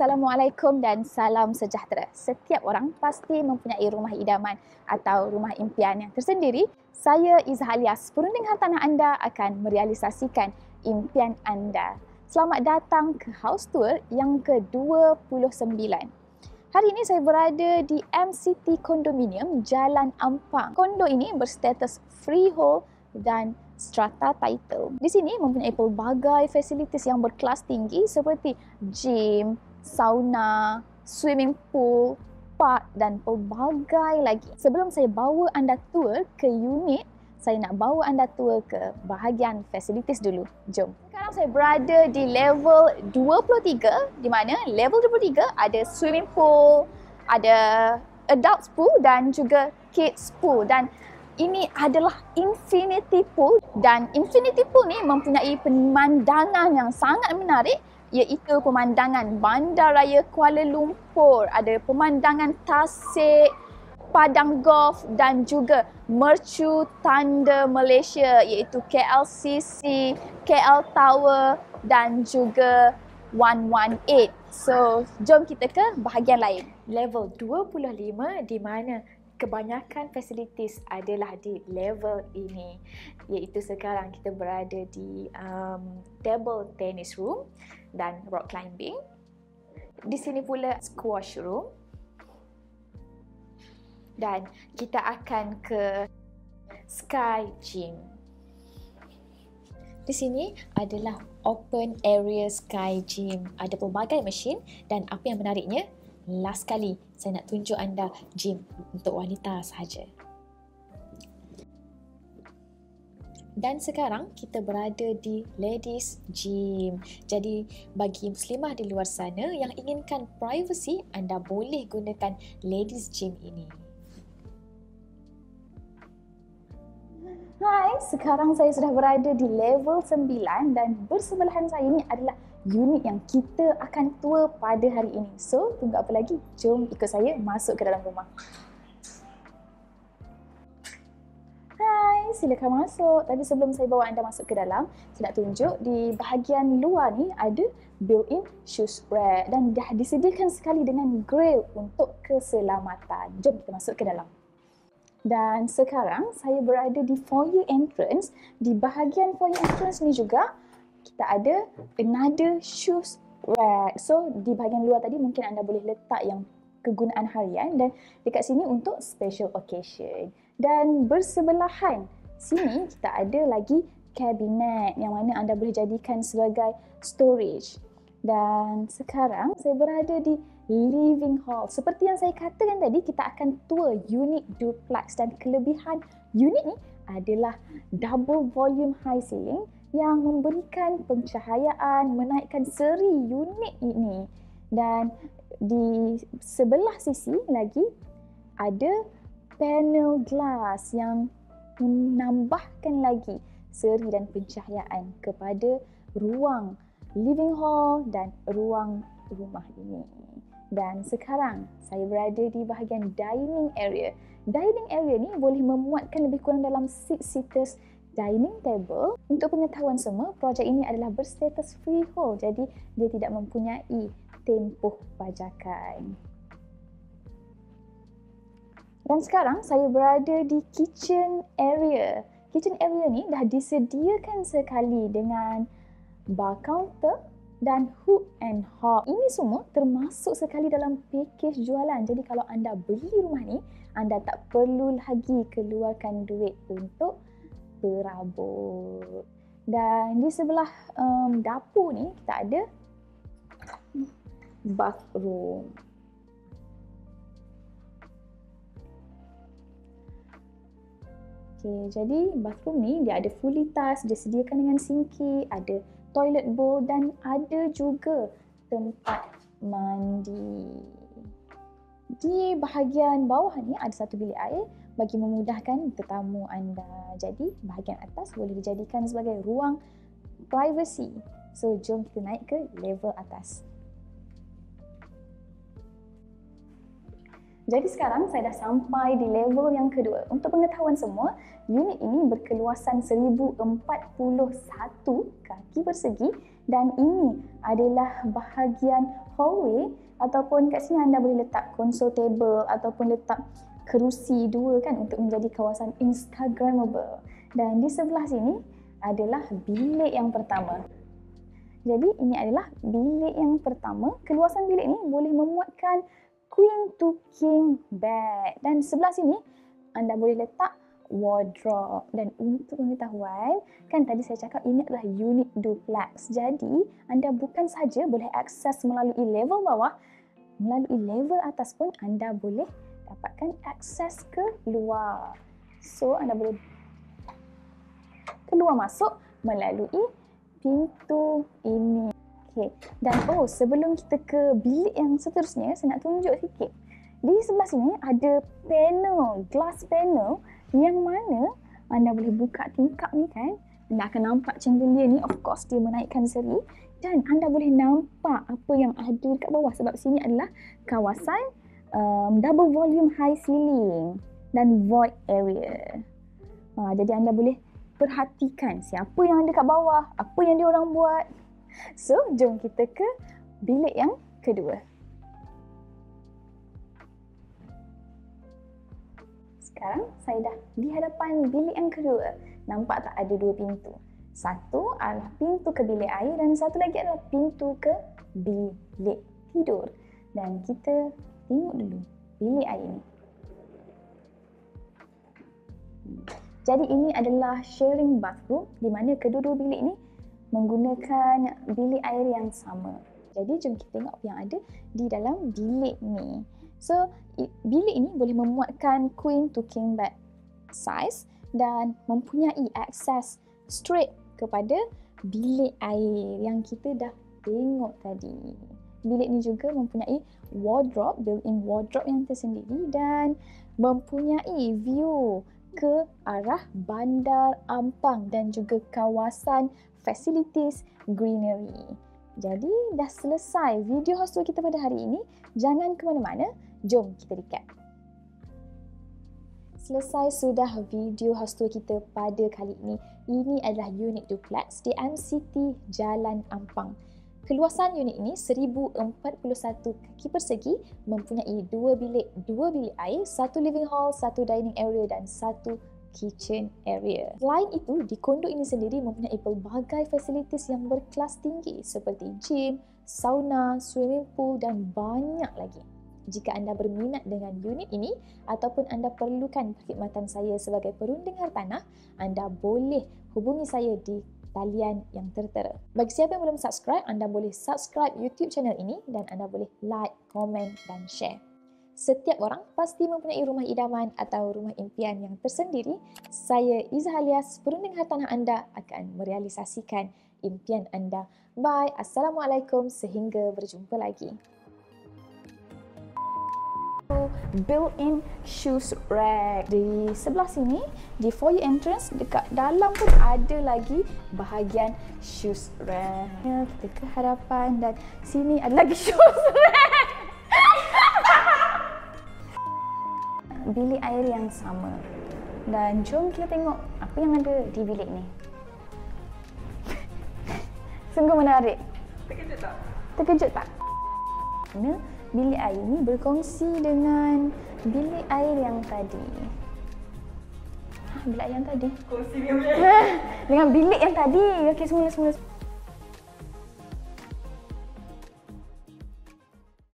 Assalamualaikum dan salam sejahtera. Setiap orang pasti mempunyai rumah idaman atau rumah impian yang tersendiri. Saya Izzah Alias, perunding hartanah anda akan merealisasikan impian anda. Selamat datang ke House Tour yang ke-29. Hari ini saya berada di MCT Condominium Jalan Ampang. Kondo ini berstatus freehold dan strata title. Di sini mempunyai pelbagai fasilitis yang berkelas tinggi seperti gym, sauna, swimming pool, park dan pelbagai lagi. Sebelum saya bawa anda tour ke unit, saya nak bawa anda tour ke bahagian fasilitis dulu. Jom. Sekarang saya berada di level 23, di mana level 23 ada swimming pool, ada adult pool dan juga kids pool. Dan ini adalah infinity pool, dan infinity pool ni mempunyai pemandangan yang sangat menarik, iaitu pemandangan Bandaraya Kuala Lumpur, ada pemandangan Tasik, Padang Golf dan juga Mercu Tanda Malaysia, iaitu KLCC, KL Tower dan juga 118. So, jom kita ke bahagian lain. Level 25 di mana kebanyakan fasilitis adalah di level ini, iaitu sekarang kita berada di table tennis room dan rock climbing. Di sini pula squash room. Dan kita akan ke Sky Gym. Di sini adalah open area Sky Gym. Ada pelbagai mesin dan apa yang menariknya, last kali saya nak tunjuk anda gym untuk wanita sahaja. Dan sekarang kita berada di ladies gym. Jadi bagi muslimah di luar sana yang inginkan privacy, anda boleh gunakan ladies gym ini. Hai, sekarang saya sudah berada di level 9 dan bersebelahan saya ini adalah unit yang kita akan tour pada hari ini. So, tunggu apa lagi? Jom ikut saya masuk ke dalam rumah. Hai, silakan masuk. Tapi sebelum saya bawa anda masuk ke dalam, saya nak tunjuk di bahagian luar ni ada built-in shoes rack dan dah disediakan sekali dengan grill untuk keselamatan. Jom kita masuk ke dalam. Dan sekarang saya berada di foyer entrance. Di bahagian foyer entrance ni juga kita ada another shoes rack. So di bahagian luar tadi mungkin anda boleh letak yang kegunaan harian, dan dekat sini untuk special occasion. Dan bersebelahan sini kita ada lagi kabinet yang mana anda boleh jadikan sebagai storage. Dan sekarang saya berada di living hall. Seperti yang saya katakan tadi, kita akan tour unit duplex, dan kelebihan unit ni adalah double volume high ceiling yang memberikan pencahayaan, menaikkan seri unit ini. Dan di sebelah sisi lagi ada panel glass yang menambahkan lagi seri dan pencahayaan kepada ruang living hall dan ruang rumah ini. Dan sekarang saya berada di bahagian dining area. Dining area ni boleh memuatkan lebih kurang dalam 6 seaters dining table. Untuk pengetahuan semua, projek ini adalah berstatus freehold, jadi dia tidak mempunyai tempoh pajakan. Dan sekarang saya berada di kitchen area. Kitchen area ni dah disediakan sekali dengan bar counter dan hook and hob. Ini semua termasuk sekali dalam pakej jualan. Jadi kalau anda beli rumah ni, anda tak perlu lagi keluarkan duit untuk perabot. Dan di sebelah dapur ni kita ada bathroom. Okay, jadi bathroom ni dia ada fully tiles, disediakan dengan sinki, ada toilet bowl dan ada juga tempat mandi. Di bahagian bawah ni ada satu bilik air bagi memudahkan tetamu anda. Jadi bahagian atas boleh dijadikan sebagai ruang privacy. So jom kita naik ke level atas. Jadi sekarang saya dah sampai di level yang kedua. Untuk pengetahuan semua, unit ini berkeluasan 1041 kaki persegi Dan ini adalah bahagian hallway ataupun kat sini anda boleh letak console table ataupun letak kerusi dua kan untuk menjadi kawasan Instagramable. Dan di sebelah sini adalah bilik yang pertama. Jadi ini adalah bilik yang pertama. Keluasan bilik ni boleh memuatkan queen to king bed. Dan sebelah sini anda boleh letak wardrobe. Dan untuk pengetahuan, kan tadi saya cakap ini adalah unit duplex. Jadi anda bukan saja boleh akses melalui level bawah, melalui level atas pun anda boleh dapatkan akses ke luar. So anda boleh keluar masuk melalui pintu ini. Okey. Dan sebelum kita ke bilik yang seterusnya, saya nak tunjuk sikit. Di sebelah sini ada panel, glass panel yang mana anda boleh buka tingkap ni kan. Anda akan nampak chandelier ni, of course dia menaikkan seri. Dan anda boleh nampak apa yang ada dekat bawah sebab sini adalah kawasan double volume high ceiling dan void area. Jadi anda boleh perhatikan siapa yang ada kat bawah, apa yang diorang buat. So, jom kita ke bilik yang kedua. Sekarang saya dah di hadapan bilik yang kedua. Nampak tak ada dua pintu? Satu adalah pintu ke bilik air dan satu lagi adalah pintu ke bilik tidur. Dan kita tengok dulu bilik air ni. Jadi ini adalah sharing bathroom di mana kedua-dua bilik ni menggunakan bilik air yang sama. Jadi jom kita tengok apa yang ada di dalam bilik ni. So bilik ini boleh memuatkan queen to king bed size dan mempunyai akses straight kepada bilik air yang kita dah tengok tadi. Bilik ni juga mempunyai wardrobe, built-in wardrobe yang tersendiri dan mempunyai view ke arah Bandar Ampang dan juga kawasan facilities greenery. Jadi dah selesai video house tour kita pada hari ini. Jangan ke mana-mana, jom kita recap. Selesai sudah video house tour kita pada kali ini. Ini adalah unit duplex di MCT Jalan Ampang. Keluasan unit ini 1041 kaki persegi, mempunyai dua bilik air, satu living hall, satu dining area dan satu kitchen area. Selain itu, di kondo ini sendiri mempunyai pelbagai fasilitis yang berkelas tinggi seperti gym, sauna, swimming pool dan banyak lagi. Jika anda berminat dengan unit ini ataupun anda perlukan perkhidmatan saya sebagai perunding hartanah, anda boleh hubungi saya di talian yang tertera. Bagi siapa yang belum subscribe, anda boleh subscribe YouTube channel ini dan anda boleh like, komen dan share. Setiap orang pasti mempunyai rumah idaman atau rumah impian yang tersendiri. Saya Izzah Alias, perunding hartanah anda akan merealisasikan impian anda. Bye. Assalamualaikum. Sehingga berjumpa lagi. Built-in shoes rack. Di sebelah sini, di foyer entrance, dekat dalam pun ada lagi bahagian shoes rack. Kita ke hadapan dan sini ada lagi shoes rack. Bilik air yang sama. Dan jom kita tengok apa yang ada di bilik ni. Sungguh menarik. Terkejut tak? Terkejut tak? Bilik air ni berkongsi dengan bilik air yang tadi. Bilik air yang tadi? Kongsi dengan bilik yang tadi. Okey, semula.